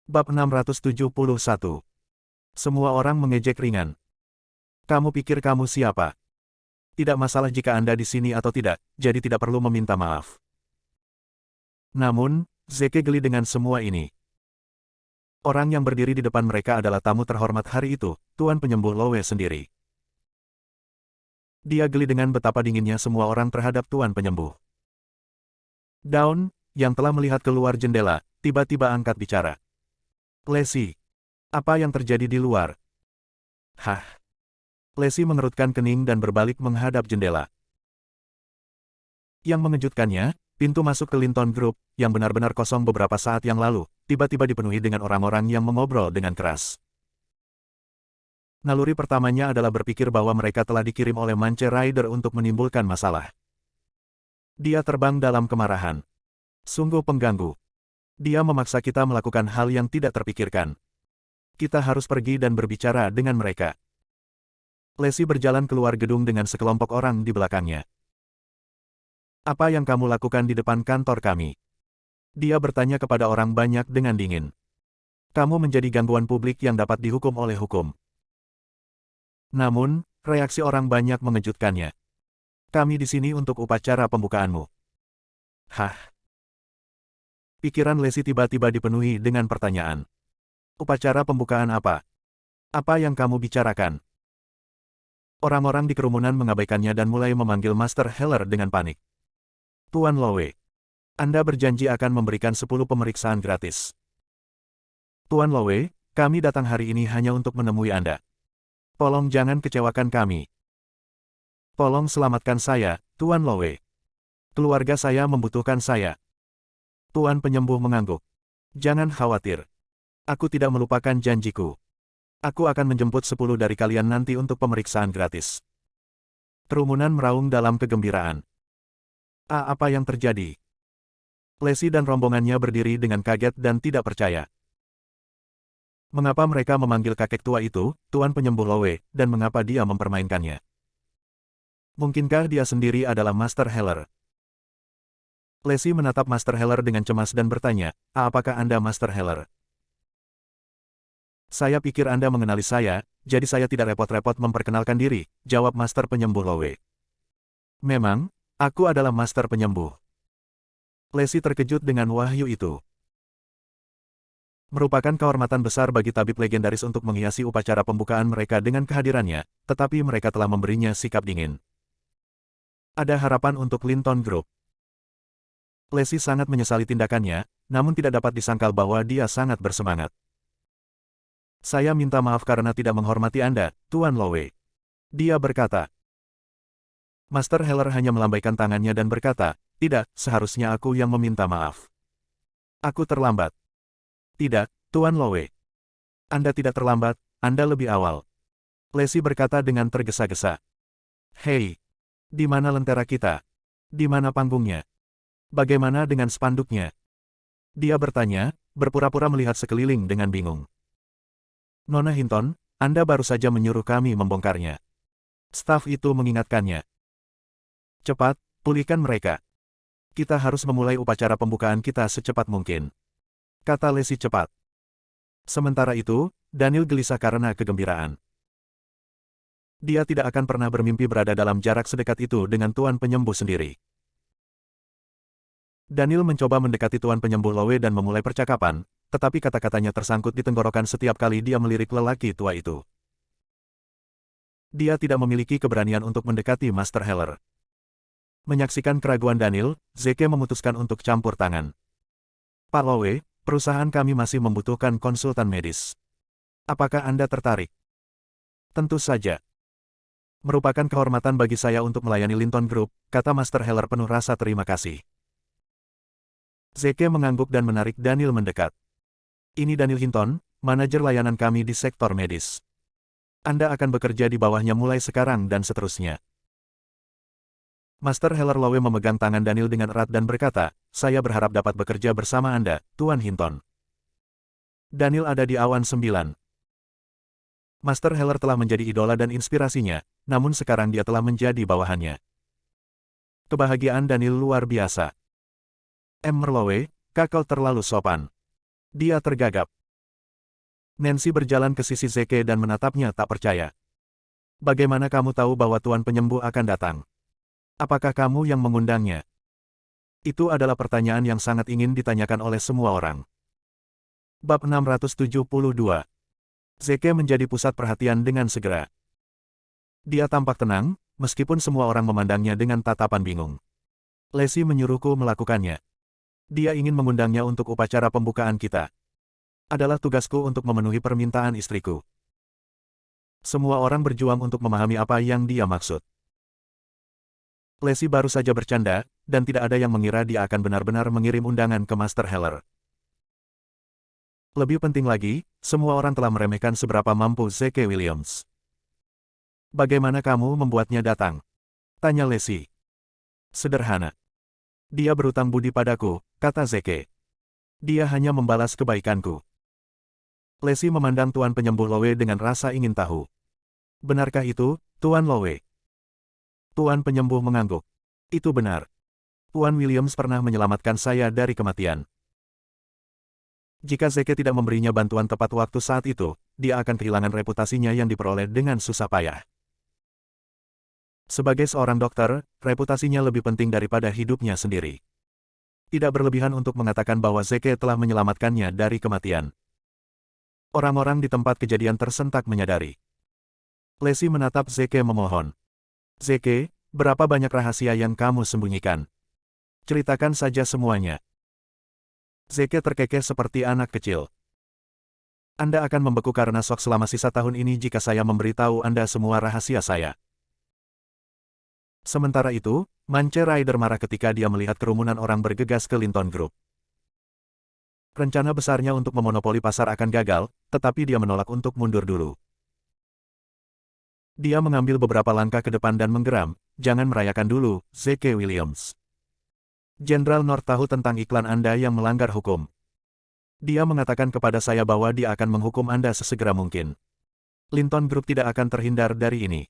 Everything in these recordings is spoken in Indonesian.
Bab 671. Semua orang mengejek ringan. Kamu pikir kamu siapa? Tidak masalah jika Anda di sini atau tidak, jadi tidak perlu meminta maaf. Namun, Zeke geli dengan semua ini. Orang yang berdiri di depan mereka adalah tamu terhormat hari itu, Tuan Penyembuh Lowe sendiri. Dia geli dengan betapa dinginnya semua orang terhadap Tuan Penyembuh. Daun, yang telah melihat keluar jendela, tiba-tiba angkat bicara. Lesi, apa yang terjadi di luar? Hah? Lesi mengerutkan kening dan berbalik menghadap jendela. Yang mengejutkannya, pintu masuk ke Linton Group, yang benar-benar kosong beberapa saat yang lalu, tiba-tiba dipenuhi dengan orang-orang yang mengobrol dengan keras. Naluri pertamanya adalah berpikir bahwa mereka telah dikirim oleh Mance Rider untuk menimbulkan masalah. Dia terbang dalam kemarahan. Sungguh pengganggu. Dia memaksa kita melakukan hal yang tidak terpikirkan. Kita harus pergi dan berbicara dengan mereka. Lesi berjalan keluar gedung dengan sekelompok orang di belakangnya. Apa yang kamu lakukan di depan kantor kami? Dia bertanya kepada orang banyak dengan dingin. Kamu menjadi gangguan publik yang dapat dihukum oleh hukum. Namun, reaksi orang banyak mengejutkannya. Kami di sini untuk upacara pembukaanmu. Hah? Pikiran Lesi tiba-tiba dipenuhi dengan pertanyaan. Upacara pembukaan apa? Apa yang kamu bicarakan? Orang-orang di kerumunan mengabaikannya dan mulai memanggil Master Heller dengan panik. Tuan Lowe, Anda berjanji akan memberikan 10 pemeriksaan gratis. Tuan Lowe, kami datang hari ini hanya untuk menemui Anda. Tolong jangan kecewakan kami. Tolong selamatkan saya, Tuan Lowe. Keluarga saya membutuhkan saya. Tuan Penyembuh mengangguk. Jangan khawatir. Aku tidak melupakan janjiku. Aku akan menjemput 10 dari kalian nanti untuk pemeriksaan gratis. Kerumunan meraung dalam kegembiraan. Apa yang terjadi? Lesi dan rombongannya berdiri dengan kaget dan tidak percaya. Mengapa mereka memanggil kakek tua itu, Tuan Penyembuh Lowe, dan mengapa dia mempermainkannya? Mungkinkah dia sendiri adalah Master Heller? Lesi menatap Master Heller dengan cemas dan bertanya, apakah Anda Master Heller? Saya pikir Anda mengenali saya, jadi saya tidak repot-repot memperkenalkan diri, jawab Master Penyembuh Lowe. Memang, aku adalah Master Penyembuh. Lesi terkejut dengan wahyu itu. Merupakan kehormatan besar bagi tabib legendaris untuk menghiasi upacara pembukaan mereka dengan kehadirannya, tetapi mereka telah memberinya sikap dingin. Ada harapan untuk Linton Group. Lesi sangat menyesali tindakannya, namun tidak dapat disangkal bahwa dia sangat bersemangat. Saya minta maaf karena tidak menghormati Anda, Tuan Lowe. Dia berkata. Master Heller hanya melambaikan tangannya dan berkata, tidak, seharusnya aku yang meminta maaf. Aku terlambat. Tidak, Tuan Lowe. Anda tidak terlambat, Anda lebih awal. Lesi berkata dengan tergesa-gesa. Hei, di mana lentera kita? Di mana panggungnya? Bagaimana dengan spanduknya? Dia bertanya, berpura-pura melihat sekeliling dengan bingung. Nona Hinton, Anda baru saja menyuruh kami membongkarnya. Staf itu mengingatkannya. Cepat, pulihkan mereka. Kita harus memulai upacara pembukaan kita secepat mungkin. Kata Lesi cepat. Sementara itu, Daniel gelisah karena kegembiraan. Dia tidak akan pernah bermimpi berada dalam jarak sedekat itu dengan Tuan Penyembuh sendiri. Daniel mencoba mendekati Tuan Penyembuh Lowe dan memulai percakapan, tetapi kata-katanya tersangkut di tenggorokan setiap kali dia melirik lelaki tua itu. Dia tidak memiliki keberanian untuk mendekati Master Heller. Menyaksikan keraguan Daniel, Zeke memutuskan untuk campur tangan. Pak Lowe, perusahaan kami masih membutuhkan konsultan medis. Apakah Anda tertarik? Tentu saja. Merupakan kehormatan bagi saya untuk melayani Linton Group, kata Master Heller penuh rasa terima kasih. Zeke mengangguk dan menarik Daniel mendekat. Ini Daniel Hinton, manajer layanan kami di sektor medis. Anda akan bekerja di bawahnya mulai sekarang dan seterusnya. Master Heller Lowe memegang tangan Daniel dengan erat dan berkata, saya berharap dapat bekerja bersama Anda, Tuan Hinton. Daniel ada di awan 9. Master Heller telah menjadi idola dan inspirasinya, namun sekarang dia telah menjadi bawahannya. Kebahagiaan Daniel luar biasa. Lowe, kakak terlalu sopan. Dia tergagap. Nancy berjalan ke sisi Zeke dan menatapnya tak percaya. Bagaimana kamu tahu bahwa Tuan Penyembuh akan datang? Apakah kamu yang mengundangnya? Itu adalah pertanyaan yang sangat ingin ditanyakan oleh semua orang. Bab 672. Zeke menjadi pusat perhatian dengan segera. Dia tampak tenang, meskipun semua orang memandangnya dengan tatapan bingung. Lacey menyuruhku melakukannya. Dia ingin mengundangnya untuk upacara pembukaan kita. Adalah tugasku untuk memenuhi permintaan istriku. Semua orang berjuang untuk memahami apa yang dia maksud. Lacey baru saja bercanda, dan tidak ada yang mengira dia akan benar-benar mengirim undangan ke Master Heller. Lebih penting lagi, semua orang telah meremehkan seberapa mampu Zeke Williams. Bagaimana kamu membuatnya datang? Tanya Lacey. Sederhana. Dia berutang budi padaku, kata Zeke. Dia hanya membalas kebaikanku. Lacey memandang Tuan Penyembuh Lowe dengan rasa ingin tahu. Benarkah itu, Tuan Lowe? Tuan Penyembuh mengangguk. Itu benar. Tuan Williams pernah menyelamatkan saya dari kematian. Jika Zeke tidak memberinya bantuan tepat waktu saat itu, dia akan kehilangan reputasinya yang diperoleh dengan susah payah. Sebagai seorang dokter, reputasinya lebih penting daripada hidupnya sendiri. Tidak berlebihan untuk mengatakan bahwa Zeke telah menyelamatkannya dari kematian. Orang-orang di tempat kejadian tersentak menyadari. Lacey menatap Zeke memohon. Zeke, berapa banyak rahasia yang kamu sembunyikan? Ceritakan saja semuanya. Zeke terkekeh seperti anak kecil. Anda akan membeku karena shock selama sisa tahun ini jika saya memberitahu Anda semua rahasia saya. Sementara itu, Mance Rider marah ketika dia melihat kerumunan orang bergegas ke Linton Group. Rencana besarnya untuk memonopoli pasar akan gagal, tetapi dia menolak untuk mundur dulu. Dia mengambil beberapa langkah ke depan dan menggeram, jangan merayakan dulu, Zeke Williams. Jenderal North tahu tentang iklan Anda yang melanggar hukum. Dia mengatakan kepada saya bahwa dia akan menghukum Anda sesegera mungkin. Linton Group tidak akan terhindar dari ini.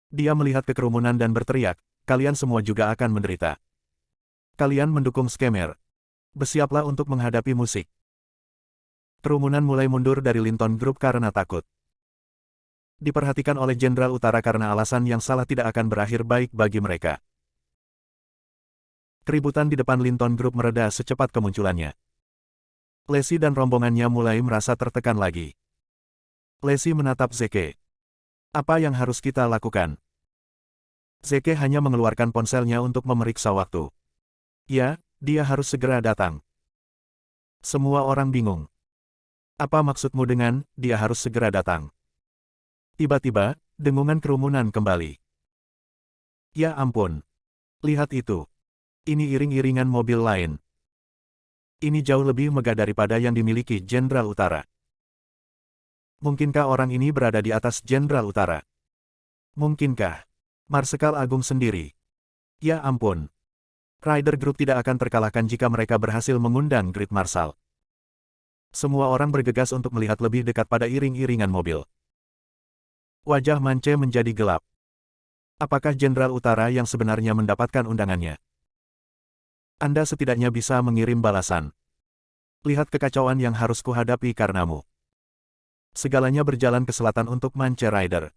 Dia melihat ke kerumunan dan berteriak, kalian semua juga akan menderita. Kalian mendukung scammer. Bersiaplah untuk menghadapi musik. Kerumunan mulai mundur dari Linton Group karena takut. Diperhatikan oleh Jenderal Utara karena alasan yang salah tidak akan berakhir baik bagi mereka. Keributan di depan Linton Group mereda secepat kemunculannya. Lacey dan rombongannya mulai merasa tertekan lagi. Lacey menatap Zeke. Apa yang harus kita lakukan? Zeke hanya mengeluarkan ponselnya untuk memeriksa waktu. Ya, dia harus segera datang. Semua orang bingung. Apa maksudmu dengan, dia harus segera datang? Tiba-tiba, dengungan kerumunan kembali. Ya ampun. Lihat itu. Ini iring-iringan mobil lain. Ini jauh lebih megah daripada yang dimiliki Jenderal Utara. Mungkinkah orang ini berada di atas Jenderal Utara? Mungkinkah? Marsekal Agung sendiri. Ya ampun. Rider Group tidak akan terkalahkan jika mereka berhasil mengundang Great Marshal. Semua orang bergegas untuk melihat lebih dekat pada iring-iringan mobil. Wajah Mance menjadi gelap. Apakah Jenderal Utara yang sebenarnya mendapatkan undangannya? Anda setidaknya bisa mengirim balasan. Lihat kekacauan yang harus kuhadapi karenamu. Segalanya berjalan ke selatan untuk Mance Rider.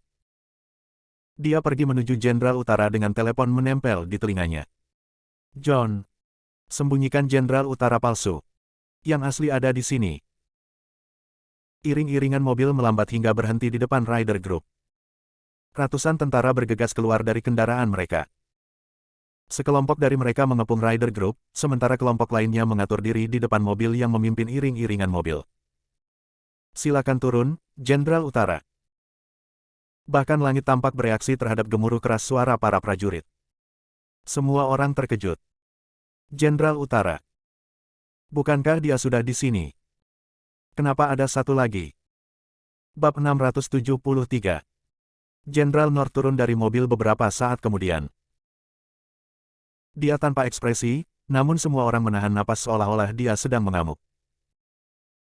Dia pergi menuju Jenderal Utara dengan telepon menempel di telinganya. John. Sembunyikan Jenderal Utara palsu. Yang asli ada di sini. Iring-iringan mobil melambat hingga berhenti di depan Rider Group. Ratusan tentara bergegas keluar dari kendaraan mereka. Sekelompok dari mereka mengepung Rider Group, sementara kelompok lainnya mengatur diri di depan mobil yang memimpin iring-iringan mobil. Silakan turun, Jenderal Utara. Bahkan langit tampak bereaksi terhadap gemuruh keras suara para prajurit. Semua orang terkejut. Jenderal Utara. Bukankah dia sudah di sini? Kenapa ada satu lagi? Bab 673. Jenderal North turun dari mobil beberapa saat kemudian. Dia tanpa ekspresi, namun semua orang menahan napas seolah-olah dia sedang mengamuk.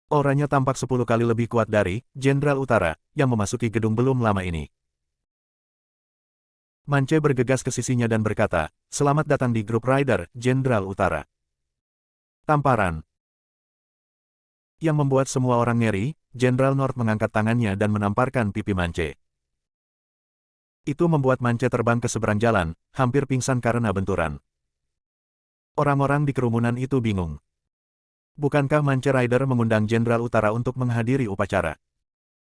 Auranya tampak 10 kali lebih kuat dari Jenderal Utara yang memasuki gedung belum lama ini. Mance bergegas ke sisinya dan berkata, "Selamat datang di grup Rider, Jenderal Utara." Tamparan. Yang membuat semua orang ngeri, Jenderal North mengangkat tangannya dan menamparkan pipi Mance. Itu membuat Mance terbang ke seberang jalan, hampir pingsan karena benturan. Orang-orang di kerumunan itu bingung. Bukankah Mance Rider mengundang Jenderal Utara untuk menghadiri upacara?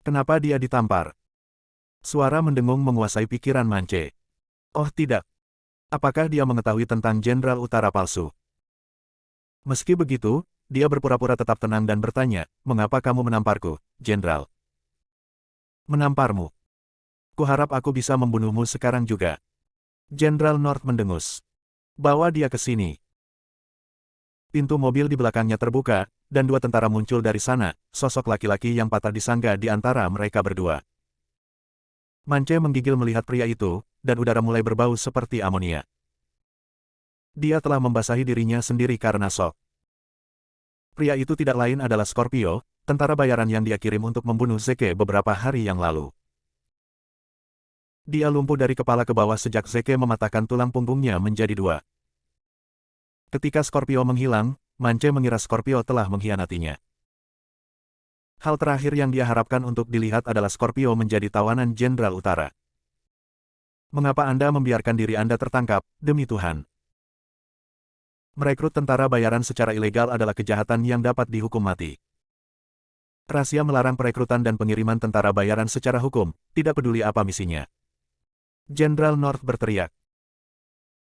Kenapa dia ditampar? Suara mendengung menguasai pikiran Mance. Oh tidak. Apakah dia mengetahui tentang Jenderal Utara palsu? Meski begitu, dia berpura-pura tetap tenang dan bertanya, "Mengapa kamu menamparku, Jenderal?" "Menamparmu? Kuharap aku bisa membunuhmu sekarang juga." Jenderal North mendengus. "Bawa dia ke sini." Pintu mobil di belakangnya terbuka, dan dua tentara muncul dari sana, sosok laki-laki yang patah disangga di antara mereka berdua. Mance menggigil melihat pria itu, dan udara mulai berbau seperti amonia. Dia telah membasahi dirinya sendiri karena shock. Pria itu tidak lain adalah Scorpio, tentara bayaran yang dia kirim untuk membunuh Zeke beberapa hari yang lalu. Dia lumpuh dari kepala ke bawah sejak Zeke mematahkan tulang punggungnya menjadi dua. Ketika Scorpio menghilang, Mance mengira Scorpio telah mengkhianatinya. Hal terakhir yang dia harapkan untuk dilihat adalah Scorpio menjadi tawanan Jenderal Utara. "Mengapa Anda membiarkan diri Anda tertangkap, demi Tuhan?" Merekrut tentara bayaran secara ilegal adalah kejahatan yang dapat dihukum mati. Rahasia melarang perekrutan dan pengiriman tentara bayaran secara hukum, tidak peduli apa misinya. Jenderal North berteriak.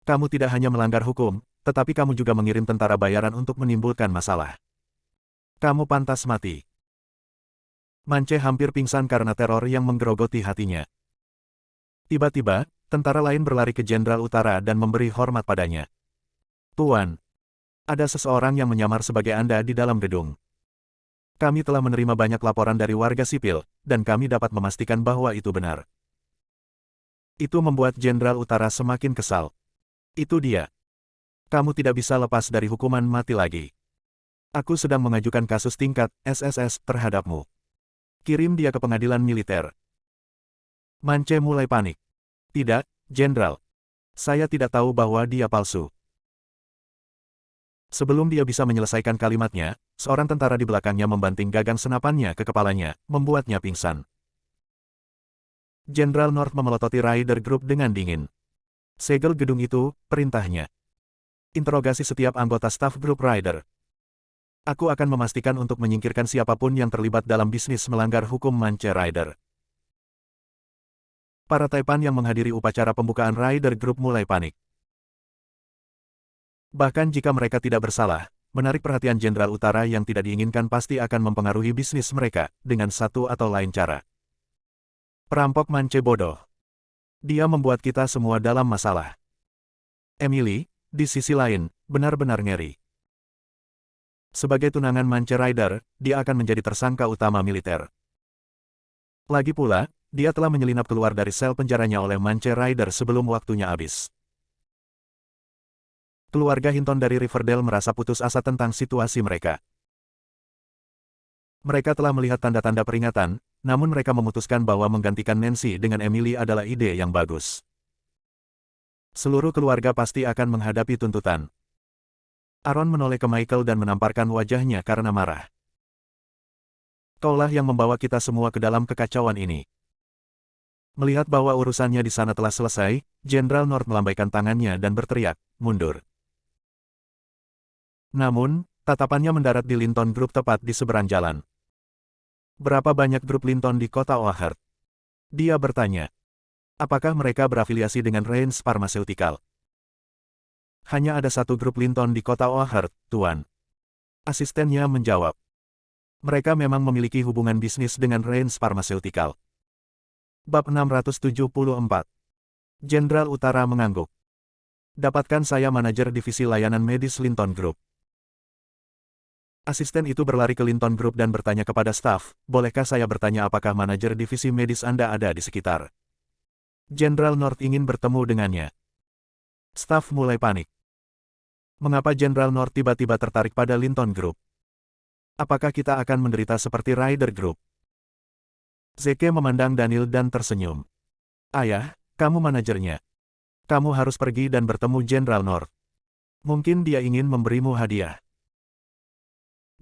"Kamu tidak hanya melanggar hukum, tetapi kamu juga mengirim tentara bayaran untuk menimbulkan masalah. Kamu pantas mati." Mance hampir pingsan karena teror yang menggerogoti hatinya. Tiba-tiba, tentara lain berlari ke Jenderal Utara dan memberi hormat padanya. "Tuan, ada seseorang yang menyamar sebagai Anda di dalam gedung. Kami telah menerima banyak laporan dari warga sipil, dan kami dapat memastikan bahwa itu benar." Itu membuat Jenderal Utara semakin kesal. "Itu dia. Kamu tidak bisa lepas dari hukuman mati lagi. Aku sedang mengajukan kasus tingkat SSS terhadapmu. Kirim dia ke pengadilan militer." Mance mulai panik. "Tidak, Jenderal. Saya tidak tahu bahwa dia palsu." Sebelum dia bisa menyelesaikan kalimatnya, seorang tentara di belakangnya membanting gagang senapannya ke kepalanya, membuatnya pingsan. Jenderal North memelototi Rider Group dengan dingin. "Segel gedung itu," perintahnya. "Interogasi setiap anggota staf grup Rider. Aku akan memastikan untuk menyingkirkan siapapun yang terlibat dalam bisnis melanggar hukum Mance Rider." Para Taipan yang menghadiri upacara pembukaan Rider Group mulai panik. Bahkan jika mereka tidak bersalah, menarik perhatian Jenderal Utara yang tidak diinginkan pasti akan mempengaruhi bisnis mereka, dengan satu atau lain cara. Perampok Mance bodoh. Dia membuat kita semua dalam masalah. Emily, di sisi lain, benar-benar ngeri. Sebagai tunangan Mance Rider, dia akan menjadi tersangka utama militer. Lagi pula, dia telah menyelinap keluar dari sel penjaranya oleh Mance Rider sebelum waktunya habis. Keluarga Hinton dari Riverdale merasa putus asa tentang situasi mereka. Mereka telah melihat tanda-tanda peringatan, namun mereka memutuskan bahwa menggantikan Nancy dengan Emily adalah ide yang bagus. Seluruh keluarga pasti akan menghadapi tuntutan. Aaron menoleh ke Michael dan menamparkan wajahnya karena marah. "Kaulah yang membawa kita semua ke dalam kekacauan ini." Melihat bahwa urusannya di sana telah selesai, Jenderal North melambaikan tangannya dan berteriak, "Mundur." Namun, tatapannya mendarat di Linton Group tepat di seberang jalan. "Berapa banyak grup Linton di kota Oakhart?" Dia bertanya. "Apakah mereka berafiliasi dengan Reigns Pharmaceutical?" "Hanya ada satu grup Linton di kota Oakhart, Tuan." Asistennya menjawab. "Mereka memang memiliki hubungan bisnis dengan Reigns Pharmaceutical." Bab 674. Jenderal Utara mengangguk. "Dapatkan saya manajer divisi layanan medis Linton Group." Asisten itu berlari ke Linton Group dan bertanya kepada staf, "Bolehkah saya bertanya apakah manajer divisi medis Anda ada di sekitar?" Jenderal North ingin bertemu dengannya. Staf mulai panik. Mengapa Jenderal North tiba-tiba tertarik pada Linton Group? Apakah kita akan menderita seperti Rider Group? Zeke memandang Daniel dan tersenyum. "Ayah, kamu manajernya. Kamu harus pergi dan bertemu Jenderal North. Mungkin dia ingin memberimu hadiah."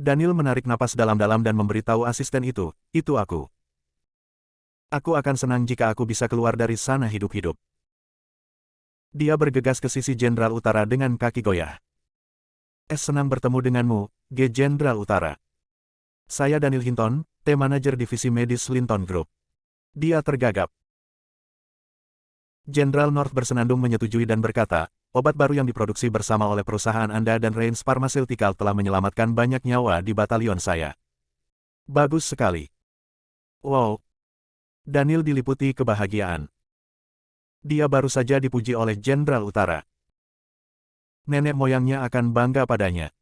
Daniel menarik napas dalam-dalam dan memberitahu asisten itu aku. Aku akan senang jika aku bisa keluar dari sana hidup-hidup. Dia bergegas ke sisi Jenderal Utara dengan kaki goyah. Senang bertemu denganmu, G. Jenderal Utara. Saya Daniel Hinton, T Manager Divisi Medis Linton Group. Dia tergagap. Jenderal North bersenandung menyetujui dan berkata, obat baru yang diproduksi bersama oleh perusahaan Anda dan Reigns Pharmaceutical telah menyelamatkan banyak nyawa di batalion saya. Bagus sekali. Wow. Daniel diliputi kebahagiaan. Dia baru saja dipuji oleh Jenderal Utara. Nenek moyangnya akan bangga padanya.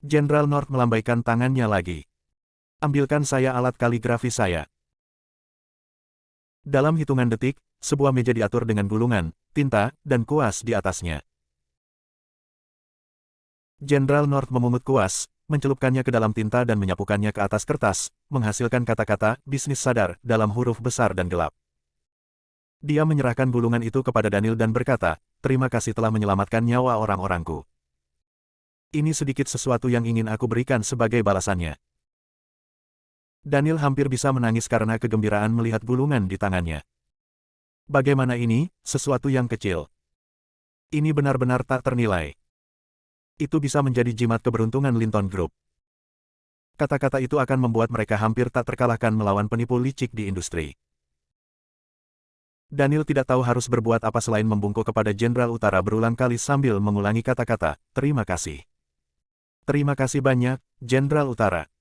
Jenderal North melambaikan tangannya lagi. Ambilkan saya alat kaligrafi saya. Dalam hitungan detik, sebuah meja diatur dengan gulungan, tinta, dan kuas di atasnya. Jenderal North memungut kuas, mencelupkannya ke dalam tinta dan menyapukannya ke atas kertas, menghasilkan kata-kata bisnis sadar dalam huruf besar dan gelap. Dia menyerahkan gulungan itu kepada Daniel dan berkata, terima kasih telah menyelamatkan nyawa orang-orangku. Ini sedikit sesuatu yang ingin aku berikan sebagai balasannya. Daniel hampir bisa menangis karena kegembiraan melihat gulungan di tangannya. Bagaimana ini, sesuatu yang kecil. Ini benar-benar tak ternilai. Itu bisa menjadi jimat keberuntungan Linton Group. Kata-kata itu akan membuat mereka hampir tak terkalahkan melawan penipu licik di industri. Daniel tidak tahu harus berbuat apa selain membungkuk kepada Jenderal Utara berulang kali sambil mengulangi kata-kata, terima kasih. Terima kasih banyak, Jenderal Utara.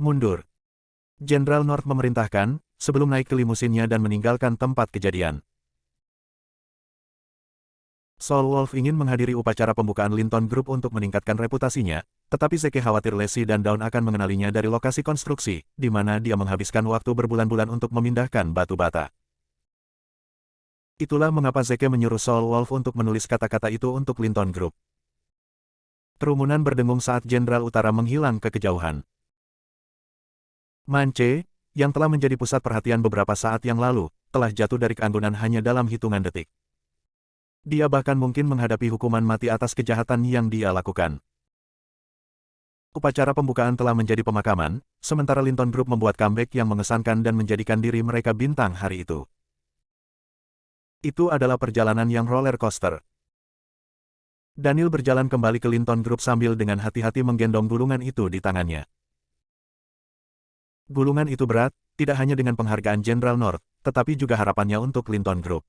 Mundur. Jenderal North memerintahkan, sebelum naik ke limusinnya dan meninggalkan tempat kejadian. Saul Wolf ingin menghadiri upacara pembukaan Linton Group untuk meningkatkan reputasinya, tetapi Zeke khawatir Lacey dan Dawn akan mengenalinya dari lokasi konstruksi, di mana dia menghabiskan waktu berbulan-bulan untuk memindahkan batu bata. Itulah mengapa Zeke menyuruh Saul Wolf untuk menulis kata-kata itu untuk Linton Group. Kerumunan berdengung saat Jenderal Utara menghilang ke kejauhan. Mance, yang telah menjadi pusat perhatian beberapa saat yang lalu, telah jatuh dari keanggunan hanya dalam hitungan detik. Dia bahkan mungkin menghadapi hukuman mati atas kejahatan yang dia lakukan. Upacara pembukaan telah menjadi pemakaman, sementara Linton Group membuat comeback yang mengesankan dan menjadikan diri mereka bintang hari itu. Itu adalah perjalanan yang roller coaster. Daniel berjalan kembali ke Linton Group sambil dengan hati-hati menggendong gulungan itu di tangannya. Gulungan itu berat, tidak hanya dengan penghargaan Jenderal North, tetapi juga harapannya untuk Linton Group.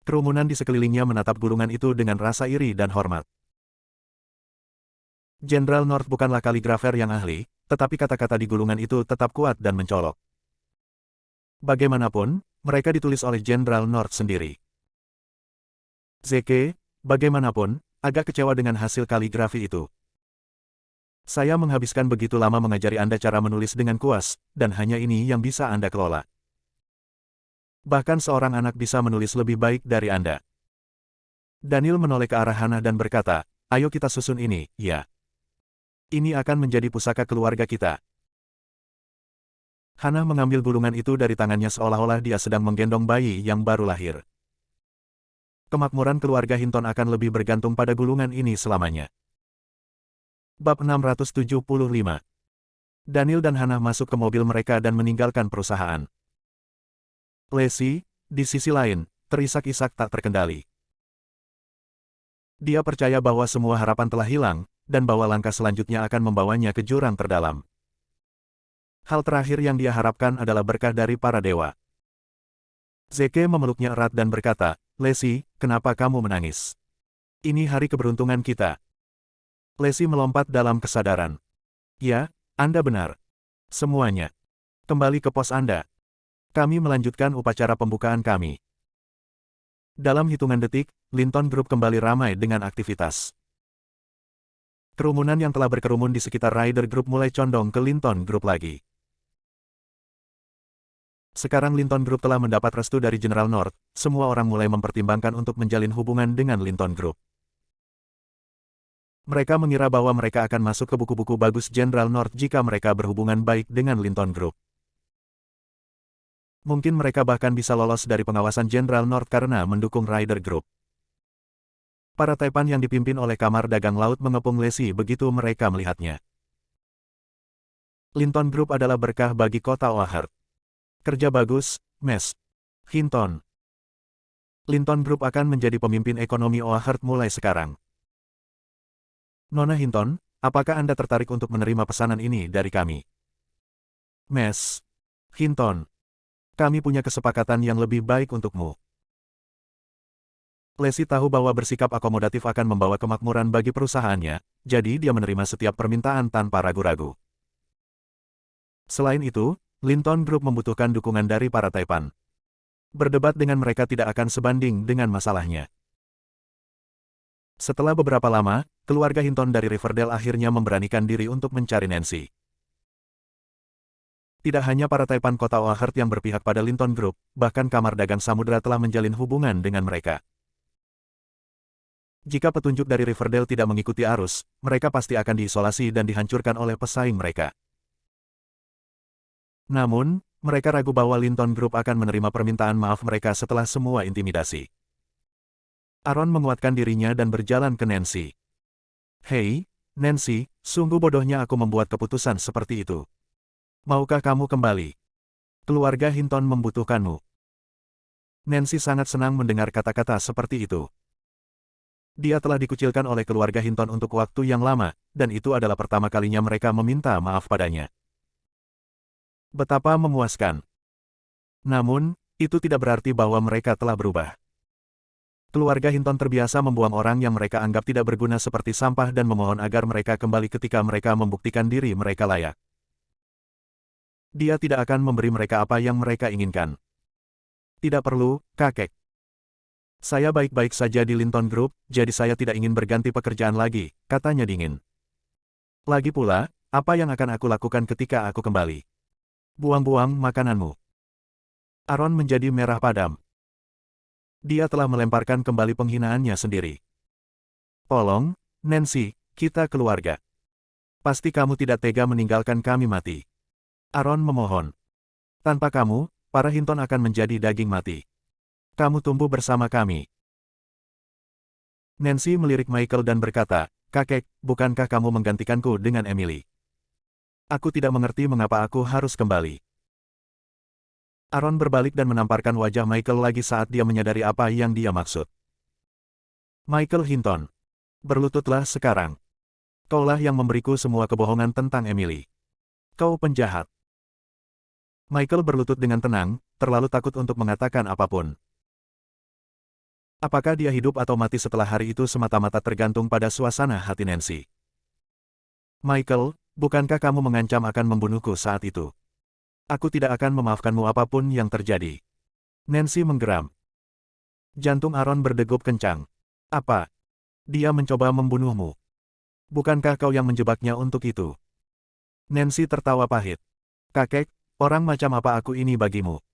Kerumunan di sekelilingnya menatap gulungan itu dengan rasa iri dan hormat. Jenderal North bukanlah kaligrafer yang ahli, tetapi kata-kata di gulungan itu tetap kuat dan mencolok. Bagaimanapun, mereka ditulis oleh Jenderal North sendiri. Zeke, bagaimanapun, agak kecewa dengan hasil kaligrafi itu. Saya menghabiskan begitu lama mengajari Anda cara menulis dengan kuas, dan hanya ini yang bisa Anda kelola. Bahkan seorang anak bisa menulis lebih baik dari Anda. Daniel menoleh ke arah Hannah dan berkata, ayo kita susun ini, ya. Ini akan menjadi pusaka keluarga kita. Hannah mengambil gulungan itu dari tangannya seolah-olah dia sedang menggendong bayi yang baru lahir. Kemakmuran keluarga Hinton akan lebih bergantung pada gulungan ini selamanya. Bab 675. Daniel dan Hannah masuk ke mobil mereka dan meninggalkan perusahaan. Lacey, di sisi lain, terisak-isak tak terkendali. Dia percaya bahwa semua harapan telah hilang, dan bahwa langkah selanjutnya akan membawanya ke jurang terdalam. Hal terakhir yang dia harapkan adalah berkah dari para dewa. Zeke memeluknya erat dan berkata, Lacey, kenapa kamu menangis? Ini hari keberuntungan kita. Lacey melompat dalam kesadaran. Ya, Anda benar. Semuanya. Kembali ke pos Anda. Kami melanjutkan upacara pembukaan kami. Dalam hitungan detik, Linton Group kembali ramai dengan aktivitas. Kerumunan yang telah berkerumun di sekitar Ryder Group mulai condong ke Linton Group lagi. Sekarang Linton Group telah mendapat restu dari General North, semua orang mulai mempertimbangkan untuk menjalin hubungan dengan Linton Group. Mereka mengira bahwa mereka akan masuk ke buku-buku bagus Jenderal North jika mereka berhubungan baik dengan Linton Group. Mungkin mereka bahkan bisa lolos dari pengawasan Jenderal North karena mendukung Ryder Group. Para Taipan yang dipimpin oleh Kamar Dagang Laut mengepung Lesi begitu mereka melihatnya. Linton Group adalah berkah bagi kota Oakhart. Kerja bagus, Mes. Hinton. Linton Group akan menjadi pemimpin ekonomi Oakhart mulai sekarang. Nona Hinton, apakah Anda tertarik untuk menerima pesanan ini dari kami? Mes. Hinton. Kami punya kesepakatan yang lebih baik untukmu. Lesi tahu bahwa bersikap akomodatif akan membawa kemakmuran bagi perusahaannya, jadi dia menerima setiap permintaan tanpa ragu-ragu. Selain itu, Linton Group membutuhkan dukungan dari para Taipan. Berdebat dengan mereka tidak akan sebanding dengan masalahnya. Setelah beberapa lama, keluarga Hinton dari Riverdale akhirnya memberanikan diri untuk mencari Nancy. Tidak hanya para Taipan kota Oakhart yang berpihak pada Linton Group, bahkan Kamar Dagang Samudra telah menjalin hubungan dengan mereka. Jika petunjuk dari Riverdale tidak mengikuti arus, mereka pasti akan diisolasi dan dihancurkan oleh pesaing mereka. Namun, mereka ragu bahwa Linton Group akan menerima permintaan maaf mereka setelah semua intimidasi. Aaron menguatkan dirinya dan berjalan ke Nancy. Hei, Nancy, sungguh bodohnya aku membuat keputusan seperti itu. Maukah kamu kembali? Keluarga Hinton membutuhkanmu. Nancy sangat senang mendengar kata-kata seperti itu. Dia telah dikucilkan oleh keluarga Hinton untuk waktu yang lama, dan itu adalah pertama kalinya mereka meminta maaf padanya. Betapa memuaskan. Namun, itu tidak berarti bahwa mereka telah berubah. Keluarga Hinton terbiasa membuang orang yang mereka anggap tidak berguna seperti sampah dan memohon agar mereka kembali ketika mereka membuktikan diri mereka layak. Dia tidak akan memberi mereka apa yang mereka inginkan. Tidak perlu, kakek. Saya baik-baik saja di Linton Group, jadi saya tidak ingin berganti pekerjaan lagi, katanya dingin. Lagi pula, apa yang akan aku lakukan ketika aku kembali? Buang-buang makananmu. Aaron menjadi merah padam. Dia telah melemparkan kembali penghinaannya sendiri. Tolong, Nancy, kita keluarga. Pasti kamu tidak tega meninggalkan kami mati. Aaron memohon. Tanpa kamu, para Hinton akan menjadi daging mati. Kamu tumbuh bersama kami. Nancy melirik Michael dan berkata, kakek, bukankah kamu menggantikanku dengan Emily? Aku tidak mengerti mengapa aku harus kembali. Aaron berbalik dan menamparkan wajah Michael lagi saat dia menyadari apa yang dia maksud. Michael Hinton. Berlututlah sekarang. Kaulah yang memberiku semua kebohongan tentang Emily. Kau penjahat. Michael berlutut dengan tenang, terlalu takut untuk mengatakan apapun. Apakah dia hidup atau mati setelah hari itu semata-mata tergantung pada suasana hati Nancy. Michael, bukankah kamu mengancam akan membunuhku saat itu? Aku tidak akan memaafkanmu apapun yang terjadi. Nancy menggeram. Jantung Aaron berdegup kencang. Apa? Dia mencoba membunuhmu. Bukankah kau yang menjebaknya untuk itu? Nancy tertawa pahit. Kakek, orang macam apa aku ini bagimu?